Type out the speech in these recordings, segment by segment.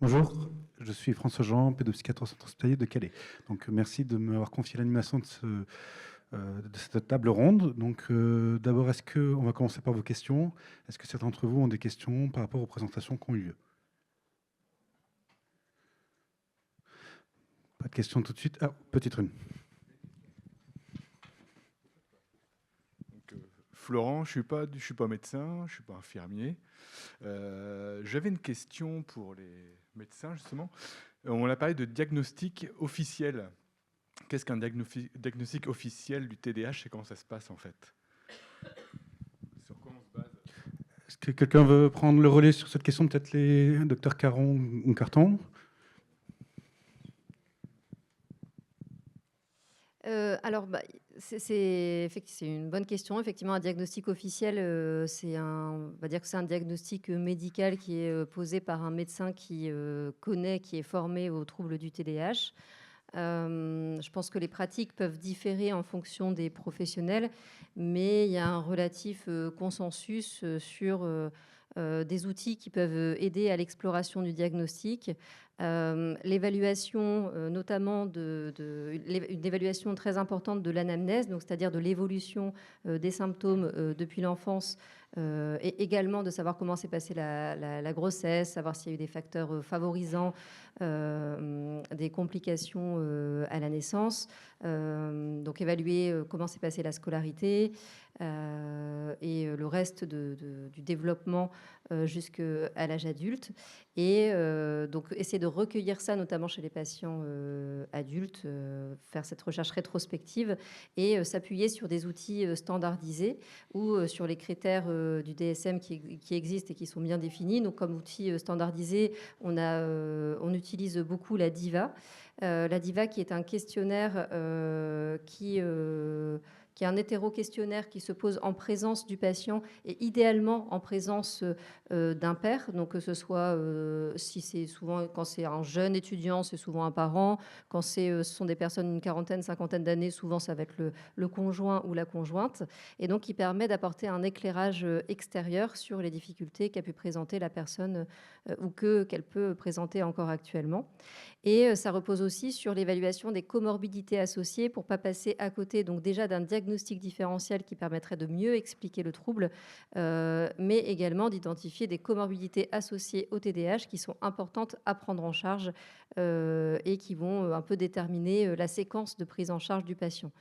Bonjour, je suis François Jean, pédopsychiatre au centre hospitalier de Calais. Donc, merci de m'avoir confié l'animation de cette table ronde. Donc, d'abord, on va commencer par vos questions. Est-ce que certains d'entre vous ont des questions par rapport aux présentations qui ont eu lieu? Pas de questions tout de suite. Ah, petite une. Donc, Florent, je ne suis pas médecin, je ne suis pas infirmier. J'avais une question pour les médecins, justement. On a parlé de diagnostic officiel. Qu'est-ce qu'un diagnostic officiel du TDAH et comment ça se passe en fait? Sur quoi on se base? Est-ce que quelqu'un veut prendre le relais sur cette question? Peut-être les docteurs Caron ou Carton? Alors, c'est une bonne question. Effectivement, un diagnostic officiel, on va dire que c'est un diagnostic médical qui est posé par un médecin qui connaît, qui est formé aux troubles du TDAH. Je pense que les pratiques peuvent différer en fonction des professionnels, mais il y a un relatif consensus sur des outils qui peuvent aider à l'exploration du diagnostic. L'évaluation, notamment une évaluation très importante de l'anamnèse, donc c'est-à-dire de l'évolution des symptômes depuis l'enfance, et également de savoir comment s'est passée la grossesse, savoir s'il y a eu des facteurs favorisants, des complications à la naissance. Donc évaluer comment s'est passée la scolarité et le reste du développement jusqu'à l'âge adulte. Et donc essayer de recueillir ça, notamment chez les patients adultes, faire cette recherche rétrospective et s'appuyer sur des outils standardisés ou sur les critères du DSM qui existent et qui sont bien définis. Donc comme outil standardisé, on utilise beaucoup la DIVA. La DIVA qui est un questionnaire qui est un hétéro-questionnaire qui se pose en présence du patient et idéalement en présence d'un père. Donc que ce soit, si c'est souvent, quand c'est un jeune étudiant, c'est souvent un parent. Quand ce sont des personnes d'une quarantaine, cinquantaine d'années, souvent ça va être le conjoint ou la conjointe. Et donc qui permet d'apporter un éclairage extérieur sur les difficultés qu'a pu présenter la personne ou qu'elle peut présenter encore actuellement. Et ça repose aussi sur l'évaluation des comorbidités associées pour ne pas passer à côté donc déjà d'un diagnostic différentiel qui permettrait de mieux expliquer le trouble, mais également d'identifier des comorbidités associées au TDAH qui sont importantes à prendre en charge et qui vont un peu déterminer la séquence de prise en charge du patient.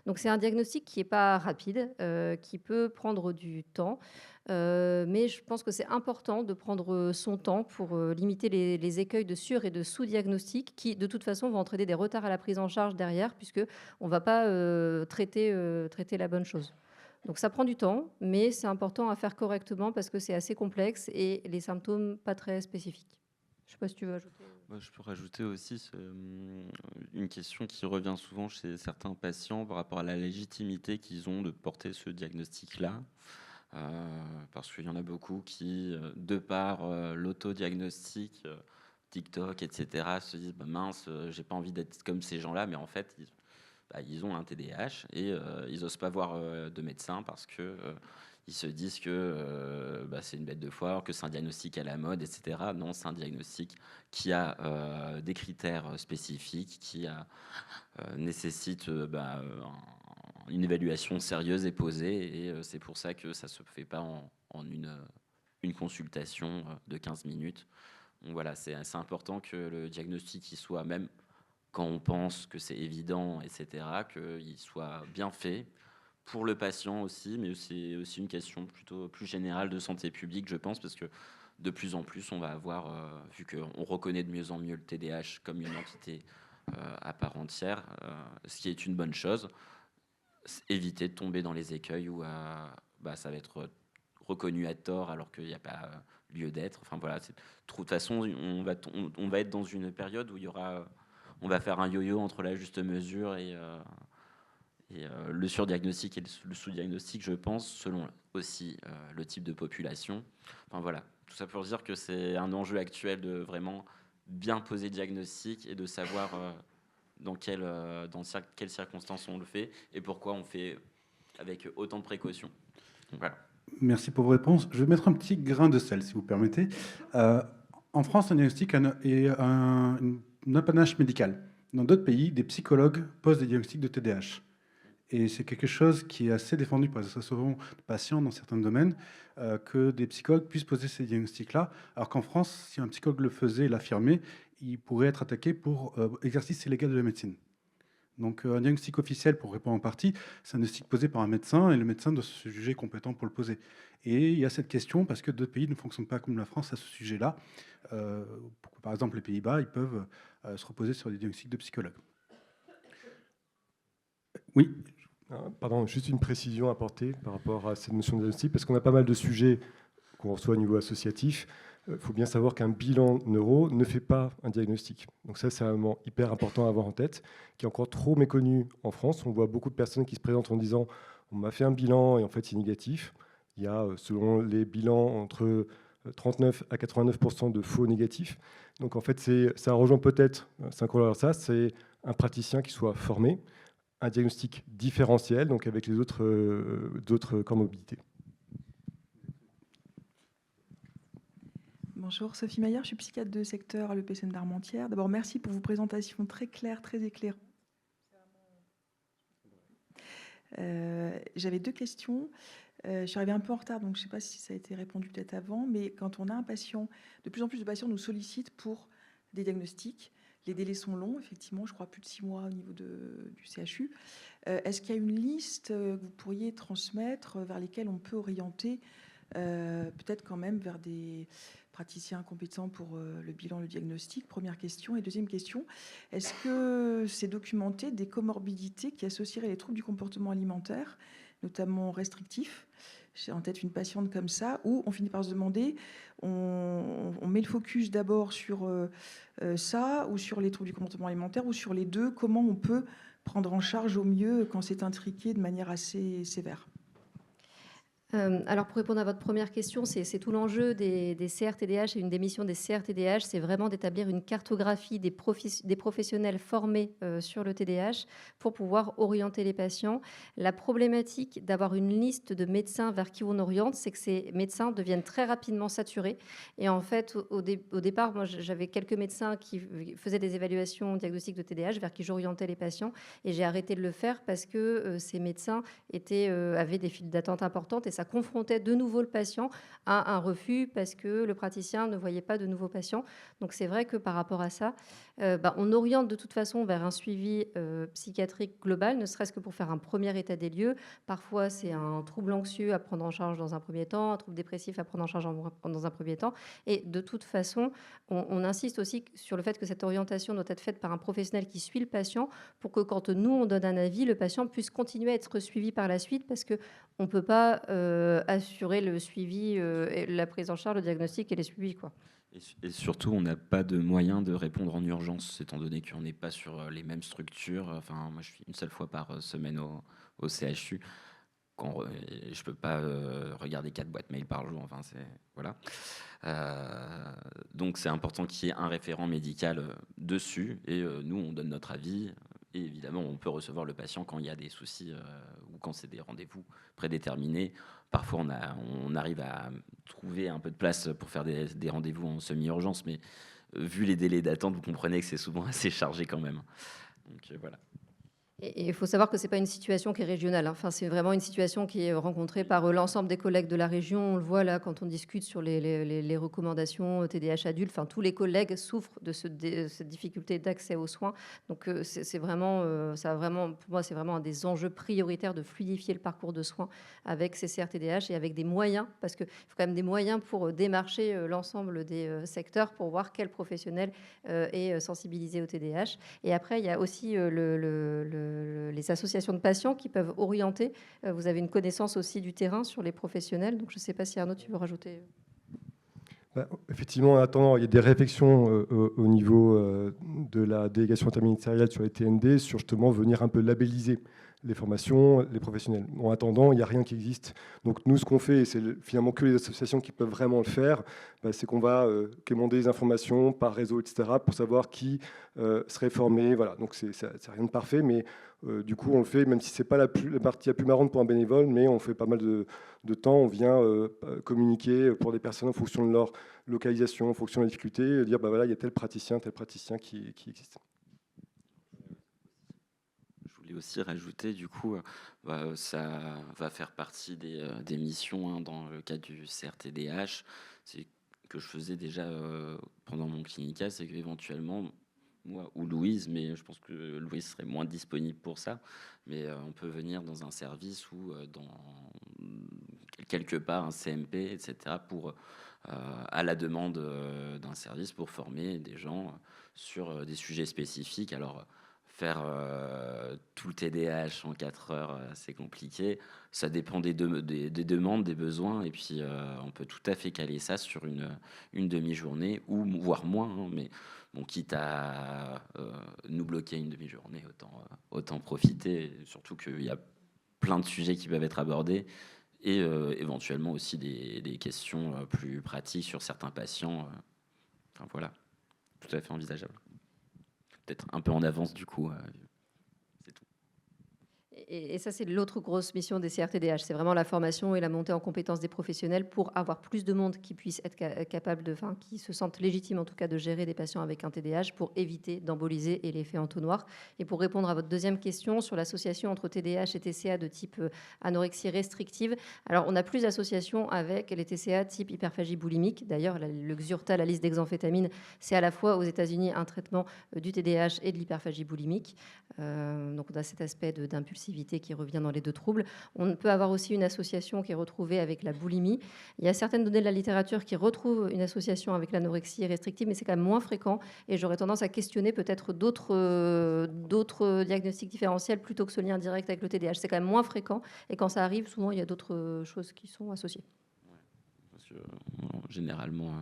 Donc c'est un diagnostic qui n'est pas rapide, qui peut prendre du temps. Mais je pense que c'est important de prendre son temps pour limiter les écueils de sur- et de sous-diagnostic qui, de toute façon, vont entraîner des retards à la prise en charge derrière, puisqu'on ne va pas traiter la bonne chose. Donc ça prend du temps, mais c'est important à faire correctement parce que c'est assez complexe et les symptômes pas très spécifiques. Je ne sais pas si tu veux ajouter. Moi, je peux rajouter aussi une question qui revient souvent chez certains patients par rapport à la légitimité qu'ils ont de porter ce diagnostic-là. Parce qu'il y en a beaucoup qui, de par l'autodiagnostic, TikTok, etc., se disent bah, mince, j'ai pas envie d'être comme ces gens-là, mais en fait, ils ont un TDAH et ils n'osent pas voir de médecin parce que ils se disent que bah, c'est une bête de foire, que c'est un diagnostic à la mode, etc. Non, c'est un diagnostic qui a des critères spécifiques, qui nécessite une évaluation sérieuse et posée. Et c'est pour ça que ça ne se fait pas en une consultation de 15 minutes. Donc voilà, c'est important que le diagnostic il soit, même quand on pense que c'est évident, etc., qu'il soit bien fait pour le patient aussi, mais c'est aussi une question plutôt plus générale de santé publique, je pense, parce que de plus en plus, on va avoir, vu qu'on reconnaît de mieux en mieux le TDAH comme une entité à part entière, ce qui est une bonne chose, éviter de tomber dans les écueils où ça va être reconnu à tort alors qu'il n'y a pas lieu d'être. Enfin voilà, de toute façon, on va être dans une période où on va faire un yo-yo entre la juste mesure et le surdiagnostic et le sous-diagnostic, je pense, selon aussi le type de population. Enfin voilà, tout ça pour dire que c'est un enjeu actuel de vraiment bien poser le diagnostic et de savoir dans quelles circonstances on le fait et pourquoi on fait avec autant de précautions. Donc voilà. Merci pour vos réponses. Je vais mettre un petit grain de sel, si vous permettez. en France, un diagnostic est un apanage médical. Dans d'autres pays, des psychologues posent des diagnostics de TDAH. Et c'est quelque chose qui est assez défendu par les associations de patients dans certains domaines, que des psychologues puissent poser ces diagnostics-là, alors qu'en France, si un psychologue le faisait et l'affirmait, il pourrait être attaqué pour exercice illégal de la médecine. Donc un diagnostic officiel, pour répondre en partie, c'est un diagnostic posé par un médecin, et le médecin doit se juger compétent pour le poser. Et il y a cette question, parce que d'autres pays ne fonctionnent pas comme la France à ce sujet-là. Par exemple, les Pays-Bas, ils peuvent se reposer sur des diagnostics de psychologues. Oui. Pardon, juste une précision à apporter par rapport à cette notion de diagnostic, parce qu'on a pas mal de sujets qu'on reçoit au niveau associatif. Il faut bien savoir qu'un bilan neuro ne fait pas un diagnostic. Donc ça, c'est un moment hyper important à avoir en tête, qui est encore trop méconnu en France. On voit beaucoup de personnes qui se présentent en disant « on m'a fait un bilan et en fait c'est négatif ». Il y a, selon les bilans, entre 39 à 89% de faux négatifs. Donc en fait, ça rejoint peut-être, c'est un praticien qui soit formé, un diagnostic différentiel, donc avec les autres comorbidités. Bonjour, Sophie Maillard, je suis psychiatre de secteur à l'EPCN d'Armentières. D'abord, merci pour vos présentations très claires, très éclairantes. J'avais 2 questions. Je suis arrivée un peu en retard, donc je ne sais pas si ça a été répondu peut-être avant, mais quand on a un patient, de plus en plus de patients nous sollicitent pour des diagnostics. Les délais sont longs, effectivement, je crois plus de 6 mois au niveau du CHU. Est-ce qu'il y a une liste que vous pourriez transmettre vers lesquelles on peut orienter peut-être quand même vers des praticiens compétents pour le bilan, le diagnostic? Première question. Et deuxième question, est-ce que c'est documenté des comorbidités qui associeraient les troubles du comportement alimentaire, notamment restrictifs? J'ai en tête une patiente comme ça, où on finit par se demander, on met le focus d'abord sur ça, ou sur les troubles du comportement alimentaire, ou sur les deux. Comment on peut prendre en charge au mieux quand c'est intriqué de manière assez sévère? Alors, pour répondre à votre première question, c'est tout l'enjeu des CRTDH et une des missions des CRTDH, c'est vraiment d'établir une cartographie des professionnels formés sur le TDAH pour pouvoir orienter les patients. La problématique d'avoir une liste de médecins vers qui on oriente, c'est que ces médecins deviennent très rapidement saturés. Et en fait, au départ, moi, j'avais quelques médecins qui faisaient des évaluations diagnostiques de TDAH vers qui j'orientais les patients. Et j'ai arrêté de le faire parce que ces médecins avaient des files d'attente importantes et ça confrontait de nouveau le patient à un refus parce que le praticien ne voyait pas de nouveaux patients. Donc c'est vrai que par rapport à ça, on oriente de toute façon vers un suivi psychiatrique global, ne serait-ce que pour faire un premier état des lieux. Parfois, c'est un trouble anxieux à prendre en charge dans un premier temps, un trouble dépressif à prendre en charge dans un premier temps. Et de toute façon, on insiste aussi sur le fait que cette orientation doit être faite par un professionnel qui suit le patient pour que quand nous, on donne un avis, le patient puisse continuer à être suivi par la suite parce qu'on ne peut pas assurer le suivi, la prise en charge, le diagnostic et les suivis, quoi. Et surtout, on n'a pas de moyen de répondre en urgence, étant donné qu'on n'est pas sur les mêmes structures. Enfin, moi, je suis une seule fois par semaine au CHU. Je ne peux pas regarder 4 boîtes mail par jour. Enfin, voilà. Donc, c'est important qu'il y ait un référent médical dessus. Et nous, on donne notre avis. Et évidemment, on peut recevoir le patient quand il y a des soucis ou quand c'est des rendez-vous prédéterminés. Parfois, on arrive à trouver un peu de place pour faire des rendez-vous en semi-urgence, mais vu les délais d'attente, vous comprenez que c'est souvent assez chargé quand même. Donc voilà. Et il faut savoir que ce n'est pas une situation qui est régionale. Enfin, c'est vraiment une situation qui est rencontrée par l'ensemble des collègues de la région. On le voit là quand on discute sur les recommandations TDAH adultes. Enfin, tous les collègues souffrent de cette difficulté d'accès aux soins. Donc, c'est vraiment, pour moi, c'est vraiment un des enjeux prioritaires de fluidifier le parcours de soins avec ces CRTDH et avec des moyens, parce qu'il faut quand même des moyens pour démarcher l'ensemble des secteurs pour voir quel professionnel est sensibilisé au TDAH. Et après, il y a aussi les associations de patients qui peuvent orienter. Vous avez une connaissance aussi du terrain sur les professionnels. Donc, je ne sais pas si Arnaud, tu veux rajouter. Effectivement, en attendant, il y a des réflexions au niveau de la délégation interministérielle sur les TND, sur justement venir un peu labelliser les formations, les professionnels. En attendant, il n'y a rien qui existe. Donc nous, ce qu'on fait, et c'est finalement que les associations qui peuvent vraiment le faire, c'est qu'on va quémander des informations par réseau, etc., pour savoir qui serait formé. Voilà. Donc c'est rien de parfait, mais du coup, on le fait, même si ce n'est pas la partie la plus marrante pour un bénévole, mais on fait pas mal de temps. On vient communiquer pour des personnes en fonction de leur localisation, en fonction de la difficulté, dire voilà, il y a tel praticien qui existe. Je voulais aussi rajouter, du coup, ça va faire partie des missions hein, dans le cadre du CRTDH. C'est que je faisais déjà pendant mon clinica, c'est qu'éventuellement, moi ou Louise, mais je pense que Louise serait moins disponible pour ça, mais on peut venir dans un service ou dans quelque part un CMP, etc., pour, à la demande d'un service pour former des gens sur des sujets spécifiques. Alors, faire tout le TDAH en 4 heures, c'est compliqué. Ça dépend des demandes, des besoins, et puis on peut tout à fait caler ça sur une demi-journée, ou voire moins, hein, mais bon, quitte à nous bloquer une demi-journée, autant profiter, surtout qu'il y a plein de sujets qui peuvent être abordés, et éventuellement aussi des questions plus pratiques sur certains patients. Enfin voilà, tout à fait envisageable. Peut-être un peu en avance du coup. C'est tout. Et ça, c'est l'autre grosse mission des CRTDH. C'est vraiment la formation et la montée en compétences des professionnels pour avoir plus de monde qui puisse être capable qui se sentent légitimes en tout cas de gérer des patients avec un TDAH pour éviter d'emboliser et l'effet entonnoir. Et pour répondre à votre deuxième question sur l'association entre TDAH et TCA de type anorexie restrictive, alors on n'a plus d'association avec les TCA type hyperphagie boulimique. D'ailleurs, le Xurta, la liste d'examphétamines, c'est à la fois aux États-Unis un traitement du TDAH et de l'hyperphagie boulimique. Donc on a cet aspect d'impulsivité qui revient dans les deux troubles. On peut avoir aussi une association qui est retrouvée avec la boulimie. Il y a certaines données de la littérature qui retrouvent une association avec l'anorexie restrictive, mais c'est quand même moins fréquent. Et j'aurais tendance à questionner peut-être d'autres diagnostics différentiels plutôt que ce lien direct avec le TDAH. C'est quand même moins fréquent. Et quand ça arrive, souvent, il y a d'autres choses qui sont associées. Parce que, généralement,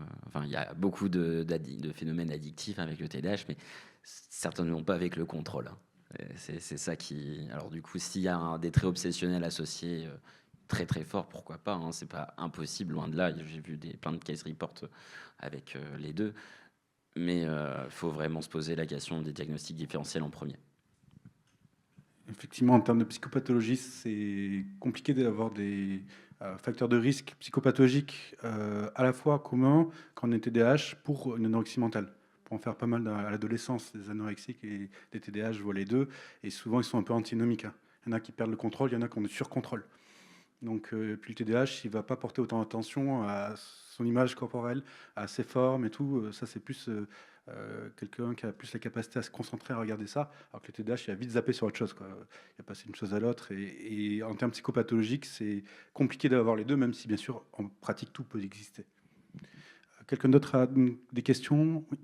il y a beaucoup de phénomènes addictifs avec le TDAH, mais certainement pas avec le contrôle. Hein. C'est ça qui... Alors du coup, s'il y a des traits obsessionnels associés très très forts, pourquoi pas, hein, c'est pas impossible, loin de là. J'ai vu plein de case reports avec les deux. Mais il faut vraiment se poser la question des diagnostics différentiels en premier. Effectivement, en termes de psychopathologie, c'est compliqué d'avoir des facteurs de risque psychopathologiques à la fois communs quand on est TDAH pour une anorexie mentale. Pour en faire pas mal à l'adolescence, des anorexiques et des TDAH, je vois les deux, et souvent ils sont un peu antinomiques. Il y en a qui perdent le contrôle, il y en a qui ont du surcontrôle. Donc, puis le TDAH, il ne va pas porter autant attention à son image corporelle, à ses formes et tout. Ça, c'est plus quelqu'un qui a plus la capacité à se concentrer, à regarder ça, alors que le TDAH, il a vite zappé sur autre chose, quoi. Il a passé une chose à l'autre. Et en termes psychopathologiques, c'est compliqué d'avoir les deux, même si, bien sûr, en pratique, tout peut exister. Quelqu'un d'autre a des questions? Oui.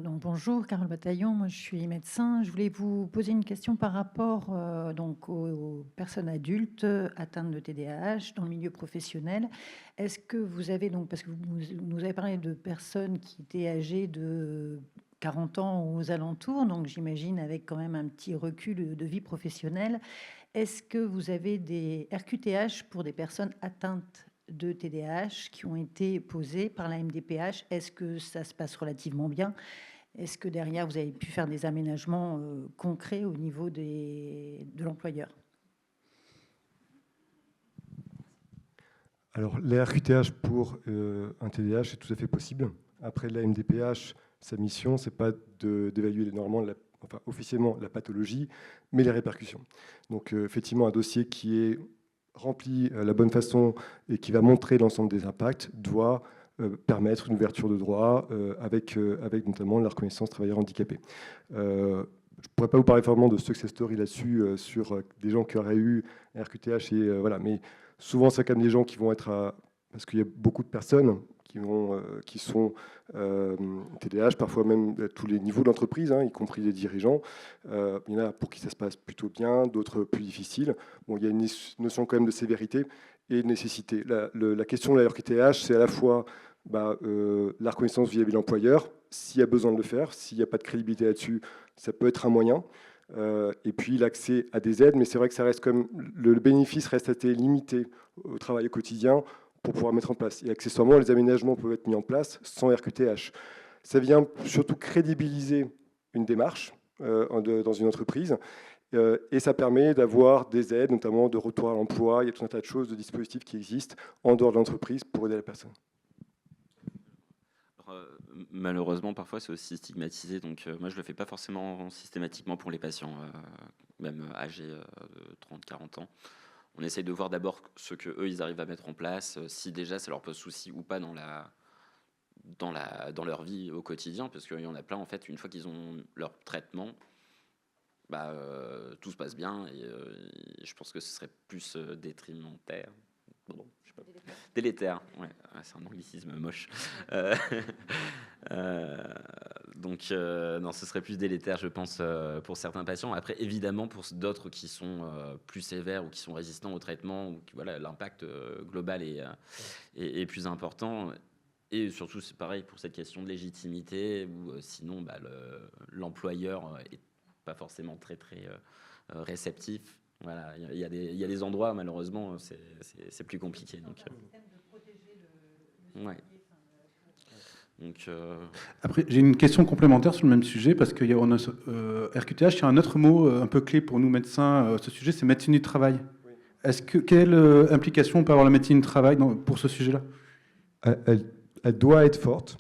Donc, bonjour, Carole Bataillon, moi je suis médecin. Je voulais vous poser une question par rapport donc aux personnes adultes atteintes de TDAH dans le milieu professionnel. Est-ce que vous avez, donc, parce que vous nous avez parlé de personnes qui étaient âgées de 40 ans aux alentours, donc j'imagine avec quand même un petit recul de vie professionnelle, est-ce que vous avez des RQTH pour des personnes atteintes de TDAH qui ont été posés par la MDPH? Est-ce que ça se passe relativement bien? Est-ce que derrière, vous avez pu faire des aménagements concrets au niveau de l'employeur? Alors, les RQTH pour un TDAH, c'est tout à fait possible. Après, la MDPH, sa mission, c'est pas d'évaluer normalement, officiellement, la pathologie, mais les répercussions. Donc, effectivement, un dossier qui est rempli la bonne façon et qui va montrer l'ensemble des impacts doit permettre une ouverture de droit avec notamment la reconnaissance travailleurs handicapés. Je ne pourrais pas vous parler vraiment de success story là-dessus sur des gens qui auraient eu un RQTH, voilà, mais souvent c'est quand même des gens qui vont être parce qu'il y a beaucoup de personnes qui sont TDAH, parfois même à tous les niveaux d'entreprise, hein, y compris les dirigeants. Il y en a pour qui ça se passe plutôt bien, d'autres plus difficiles. Bon, il y a une notion quand même de sévérité et de nécessité. La question de la RQTH, c'est à la fois la reconnaissance vis-à-vis de l'employeur, s'il y a besoin de le faire, s'il n'y a pas de crédibilité là-dessus, ça peut être un moyen. Et puis l'accès à des aides, mais c'est vrai que ça reste comme le bénéfice reste assez limité au travail au quotidien pour pouvoir mettre en place. Et accessoirement, les aménagements peuvent être mis en place sans RQTH. Ça vient surtout crédibiliser une démarche dans une entreprise. Et ça permet d'avoir des aides, notamment de retour à l'emploi. Il y a tout un tas de choses, de dispositifs qui existent en dehors de l'entreprise pour aider la personne. Malheureusement, parfois, c'est aussi stigmatisé. Donc, moi, je ne le fais pas forcément systématiquement pour les patients, même âgés de 30-40 ans. On essaye de voir d'abord ce qu'eux, ils arrivent à mettre en place, si déjà ça leur pose souci ou pas dans leur vie au quotidien, parce qu'il y en a plein, en fait, une fois qu'ils ont leur traitement, tout se passe bien, et je pense que ce serait plus détrimentaire. Bon, je sais pas. Délétère, ouais, c'est un anglicisme moche. Donc, non, ce serait plus délétère, je pense, pour certains patients. Après, évidemment, pour d'autres qui sont plus sévères ou qui sont résistants au traitement, ou voilà, l'impact global est plus important. Et surtout, c'est pareil pour cette question de légitimité, où sinon, l'employeur est pas forcément très réceptif. Voilà, il y a des endroits, malheureusement, c'est plus compliqué. Donc, ouais. Donc, Après, j'ai une question complémentaire sur le même sujet, parce qu'il y a RQTH, il y a un autre mot un peu clé pour nous médecins, ce sujet, c'est médecine du travail. Oui. Quelle implication peut avoir la médecine du travail pour ce sujet-là ? Elle doit être forte.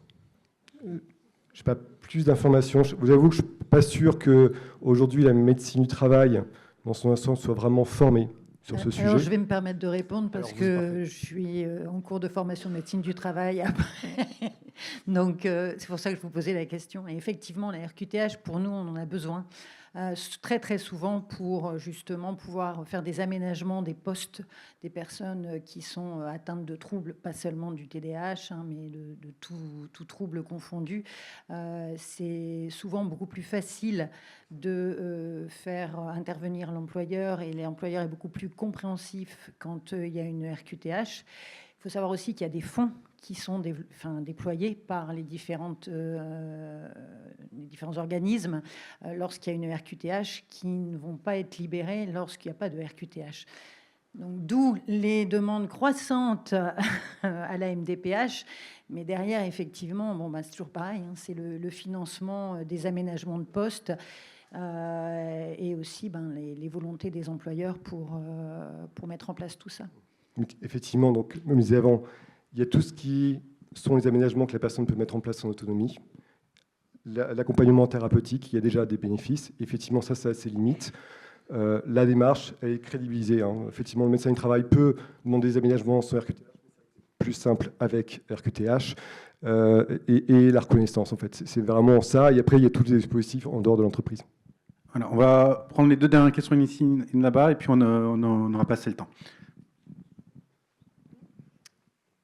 Je n'ai pas plus d'informations. Vous avoue que je ne suis pas sûr qu'aujourd'hui, la médecine du travail, dans son instance, soit vraiment formée sur ce sujet. Alors, je vais me permettre de répondre parce que je suis en cours de formation de médecine du travail après. Donc, c'est pour ça que je vous posais la question. Et effectivement, la RQTH, pour nous, on en a besoin très, très souvent pour justement pouvoir faire des aménagements des postes des personnes qui sont atteintes de troubles, pas seulement du TDAH, mais de tout trouble confondu. C'est souvent beaucoup plus facile de faire intervenir l'employeur, et l'employeur est beaucoup plus compréhensif quand il y a une RQTH. Il faut savoir aussi qu'il y a des fonds qui sont déployés par les différents organismes lorsqu'il y a une RQTH, qui ne vont pas être libérés lorsqu'il n'y a pas de RQTH. Donc, d'où les demandes croissantes à la MDPH. Mais derrière, effectivement, c'est toujours pareil, c'est le financement des aménagements de postes et aussi les volontés des employeurs pour mettre en place tout ça. Effectivement, donc, comme je disais avant, il y a tout ce qui sont les aménagements que la personne peut mettre en place en autonomie. L'accompagnement thérapeutique, il y a déjà des bénéfices. Effectivement, ça a ses limites. La démarche, elle est crédibilisée. Effectivement, le médecin du travail peut demander des aménagements sans RQTH, plus simple avec RQTH, et la reconnaissance, en fait. C'est vraiment ça. Et après, il y a tous les dispositifs en dehors de l'entreprise. Voilà, on va prendre les deux dernières questions ici là-bas, et puis on aura passé le temps.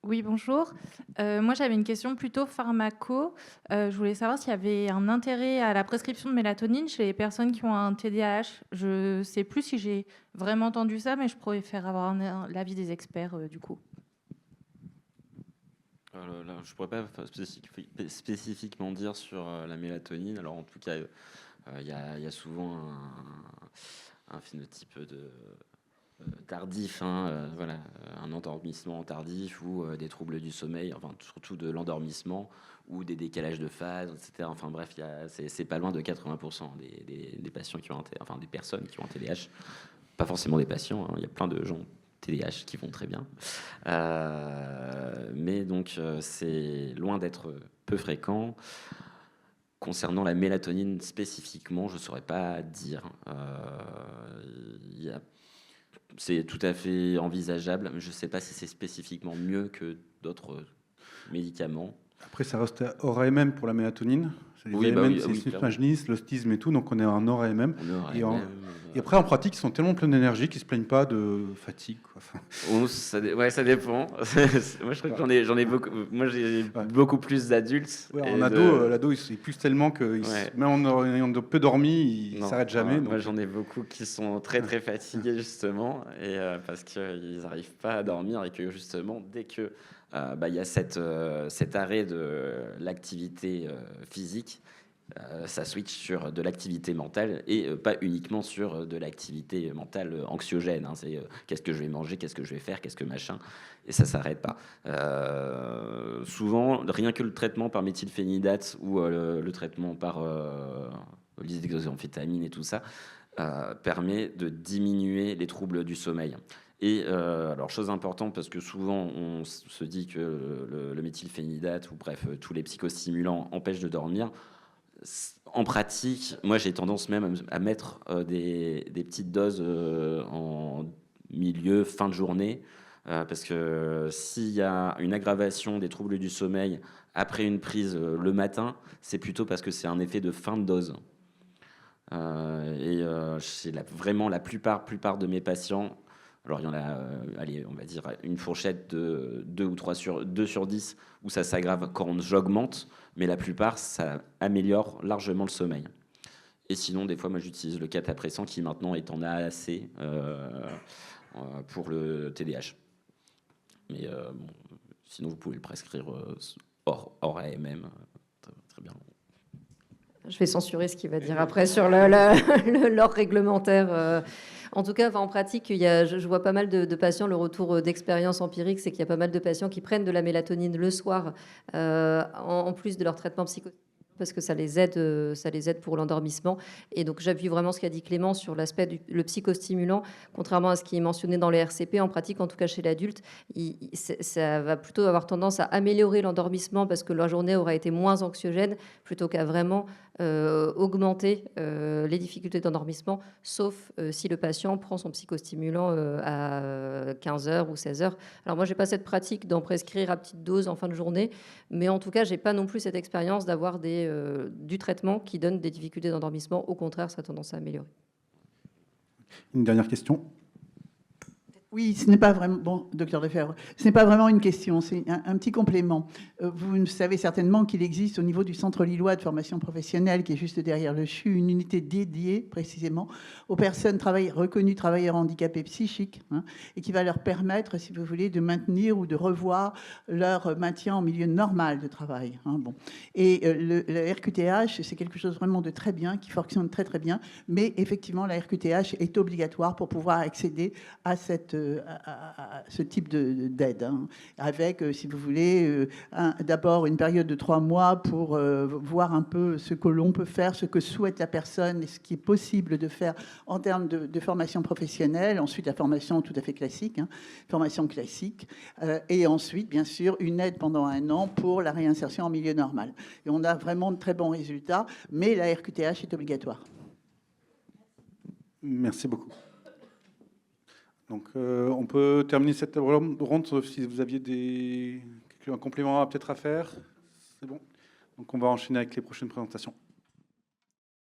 Oui, bonjour. Moi, j'avais une question plutôt pharmaco. Je voulais savoir s'il y avait un intérêt à la prescription de mélatonine chez les personnes qui ont un TDAH. Je ne sais plus si j'ai vraiment entendu ça, mais je préfère avoir l'avis des experts, du coup. Là, je ne pourrais pas spécifiquement dire sur la mélatonine. Alors, en tout cas, il y a souvent un phénotype tardif, voilà, un endormissement tardif ou des troubles du sommeil, enfin surtout de l'endormissement ou des décalages de phase, etc. Enfin bref, c'est pas loin de 80% des patients qui ont des personnes qui ont un TDAH, pas forcément des patients, il y a plein de gens TDAH qui vont très bien, mais donc c'est loin d'être peu fréquent. Concernant la mélatonine spécifiquement, je ne saurais pas dire. C'est tout à fait envisageable, mais je ne sais pas si c'est spécifiquement mieux que d'autres médicaments. Après, ça reste hors AMM pour la mélatonine. C'est l'hypnagogie, l'autisme et tout, donc on est en hors AMM. Et après, en pratique, ils sont tellement pleins d'énergie qu'ils ne se plaignent pas de fatigue. Ça dépend. Moi, je crois que j'en ai beaucoup. Moi, j'ai beaucoup plus d'adultes. Ouais, l'ado, il pousse tellement que même en ayant peu dormi, il ne s'arrête jamais. Moi, j'en ai beaucoup qui sont très, très fatigués, justement, et parce qu'ils n'arrivent pas à dormir et que, justement, dès que il y a cet arrêt de l'activité physique. Ça switch sur de l'activité mentale et pas uniquement sur de l'activité mentale anxiogène. Hein. C'est qu'est-ce que je vais manger, qu'est-ce que je vais faire, qu'est-ce que machin, et ça s'arrête pas. Souvent, rien que le traitement par méthylphénidate ou le traitement par lisdexamphétamine et tout ça permet de diminuer les troubles du sommeil. Et alors, chose importante, parce que souvent on se dit que le méthylphénidate ou bref tous les psychostimulants empêchent de dormir. En pratique, moi j'ai tendance même à mettre des petites doses en milieu, fin de journée, parce que s'il y a une aggravation des troubles du sommeil après une prise le matin, c'est plutôt parce que c'est un effet de fin de dose. Chez vraiment la plupart de mes patients, alors il y en a, allez, on va dire une fourchette de 2 sur 10 où ça s'aggrave quand j'augmente, mais la plupart, ça améliore largement le sommeil. Et sinon, des fois, moi, j'utilise le catapressant qui maintenant est en AAC pour le TDAH. Mais bon, sinon, vous pouvez le prescrire hors AMM, très bien. Je vais censurer ce qu'il va dire après sur l'ordre réglementaire. En tout cas, en pratique, je vois pas mal de patients, le retour d'expérience empirique, c'est qu'il y a pas mal de patients qui prennent de la mélatonine le soir, en plus de leur traitement psychosocial, parce que ça les aide pour l'endormissement. Et donc, j'appuie vraiment ce qu'a dit Clément sur l'aspect le psychostimulant. Contrairement à ce qui est mentionné dans les RCP, en pratique, en tout cas chez l'adulte, ça va plutôt avoir tendance à améliorer l'endormissement parce que la journée aura été moins anxiogène plutôt qu'à vraiment augmenter les difficultés d'endormissement, sauf si le patient prend son psychostimulant à 15h ou 16h. Alors moi, je n'ai pas cette pratique d'en prescrire à petite dose en fin de journée, mais en tout cas, je n'ai pas non plus cette expérience d'avoir du traitement qui donne des difficultés d'endormissement. Au contraire, ça a tendance à améliorer. Une dernière question. Oui, ce n'est pas vraiment... Bon, docteur Lefebvre, ce n'est pas vraiment une question, c'est un petit complément. Vous savez certainement qu'il existe au niveau du Centre lillois de formation professionnelle, qui est juste derrière le CHU, une unité dédiée précisément aux personnes reconnues travailleurs handicapés psychiques, hein, et qui va leur permettre, si vous voulez, de maintenir ou de revoir leur maintien en milieu normal de travail. Hein, bon. Et le RQTH, c'est quelque chose vraiment de très bien, qui fonctionne très très bien, mais effectivement, la RQTH est obligatoire pour pouvoir accéder à ce type d'aide, hein, avec, si vous voulez, d'abord une période de 3 mois pour voir un peu ce que l'on peut faire, ce que souhaite la personne et ce qui est possible de faire en termes de formation professionnelle. Ensuite, la formation tout à fait classique, hein, formation classique. Et ensuite, bien sûr, une aide pendant 1 an pour la réinsertion en milieu normal. Et on a vraiment de très bons résultats, mais la RQTH est obligatoire. Merci beaucoup. Donc, on peut terminer cette ronde, sauf si vous aviez un complément peut-être à faire. C'est bon. Donc, on va enchaîner avec les prochaines présentations.